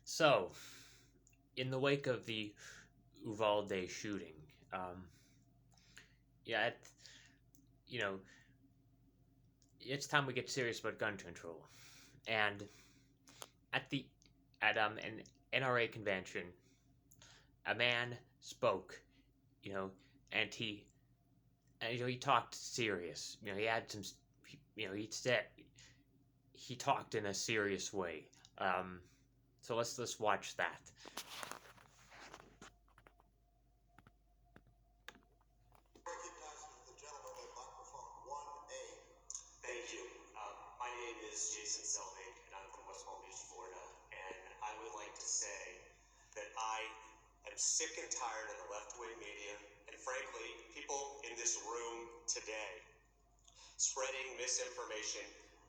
So, in the wake of the Uvalde shooting, um, yeah, you know, it's time we get serious about gun control. And at the at an NRA convention, a man spoke, you know, and he talked serious. He had some, he said he talked in a serious way. Um, so let's watch that. Thank you. My name is Jason Selvig, and I'm from West Palm Beach, Florida. And I would like to say that I am sick and tired of the left-wing media, and frankly, people in this room today spreading misinformation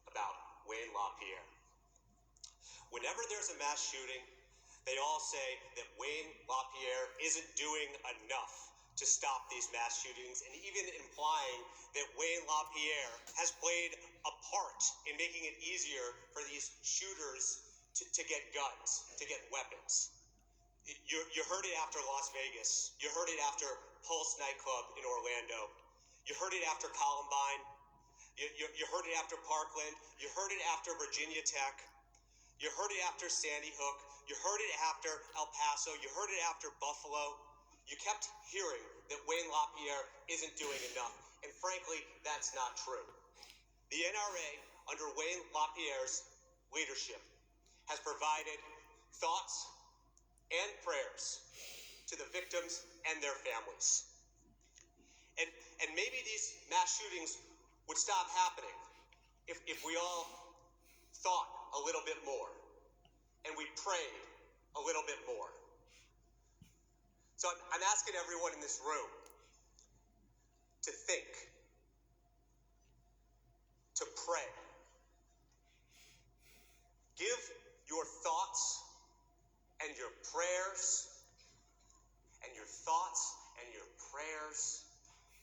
about Wayne LaPierre. Whenever there's a mass shooting, they all say that Wayne LaPierre isn't doing enough to stop these mass shootings, and even implying that Wayne LaPierre has played a part in making it easier for these shooters to get guns, to get weapons. You heard it after Las Vegas. You heard it after Pulse nightclub in Orlando. You heard it after Columbine. You heard it after Parkland. You heard it after Virginia Tech. You heard it after Sandy Hook. You heard it after El Paso. You heard it after Buffalo. You kept hearing that Wayne LaPierre isn't doing enough. And frankly, that's not true. The NRA, under Wayne LaPierre's leadership, has provided thoughts and prayers to the victims and their families. And maybe these mass shootings would stop happening if we all thought a little bit more and we prayed a little bit more. So I'm asking everyone in this room to think, to pray. Give your thoughts and your prayers and your thoughts and your prayers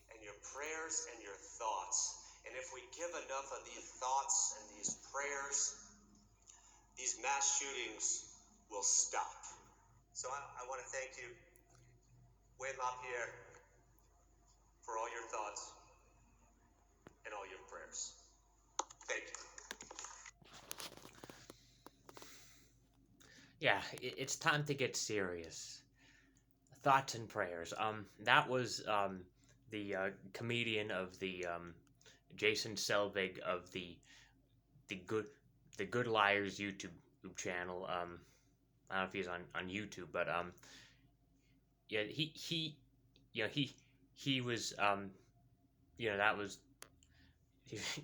and your prayers and your thoughts. And if we give enough of these thoughts and these prayers, these mass shootings will stop. So I want to thank you, Wayne LaPierre, for all your thoughts and all your prayers. Thank you. Yeah, it's time to get serious. Thoughts and prayers. That was the comedian of the Jason Selvig of the good the Good Liars YouTube channel. I don't know if he's on YouTube, but yeah, he was that was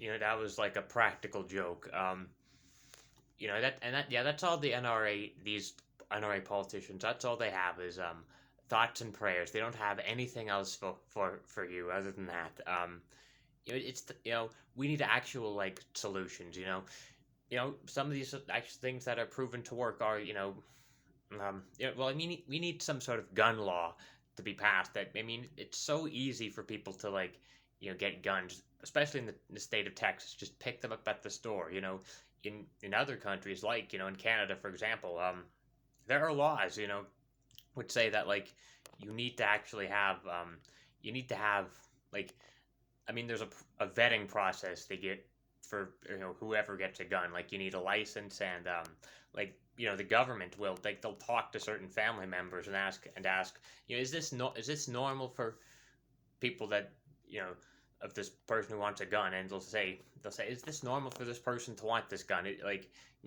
that was like a practical joke. That's all the NRA these NRA politicians. That's all they have is thoughts and prayers. They don't have anything else for you other than that. It's we need actual like solutions. Some of these actual things that are proven to work are well, I mean, we need some sort of gun law to be passed. That I mean, it's so easy for people to like get guns, especially in the state of Texas. Just pick them up at the store. In other countries like in Canada, for example, there are laws which say that like you need to actually have you need to have like I mean there's a vetting process they get for whoever gets a gun. Like you need a license and like the government will like they'll talk to certain family members and ask is this normal for people that of this person who wants a gun, and they'll say is this normal for this person to want this gun,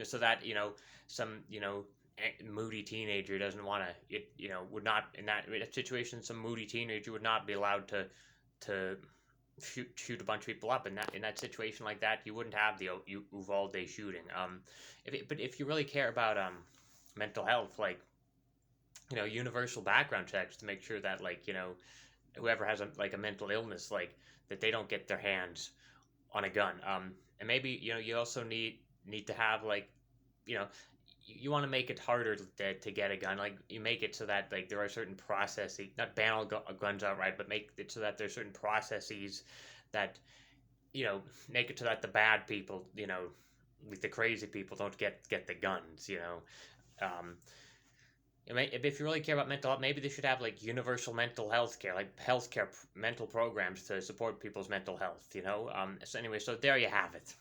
so that some moody teenager doesn't want to would not in that situation some moody teenager would not be allowed to shoot a bunch of people up. In that situation like that, you wouldn't have the Uvalde shooting. But if you really care about mental health, like universal background checks to make sure that like whoever has a mental illness, like that they don't get their hands on a gun. And maybe you also need to have like you want to make it harder to get a gun. Like you make it so that like there are certain processes, not ban all guns outright, but make it so that there's certain processes that make it so that the bad people, like the crazy people, don't get the guns. If you really care about mental health, maybe they should have like universal mental health care, like mental programs to support people's mental health. So anyway, so there you have it.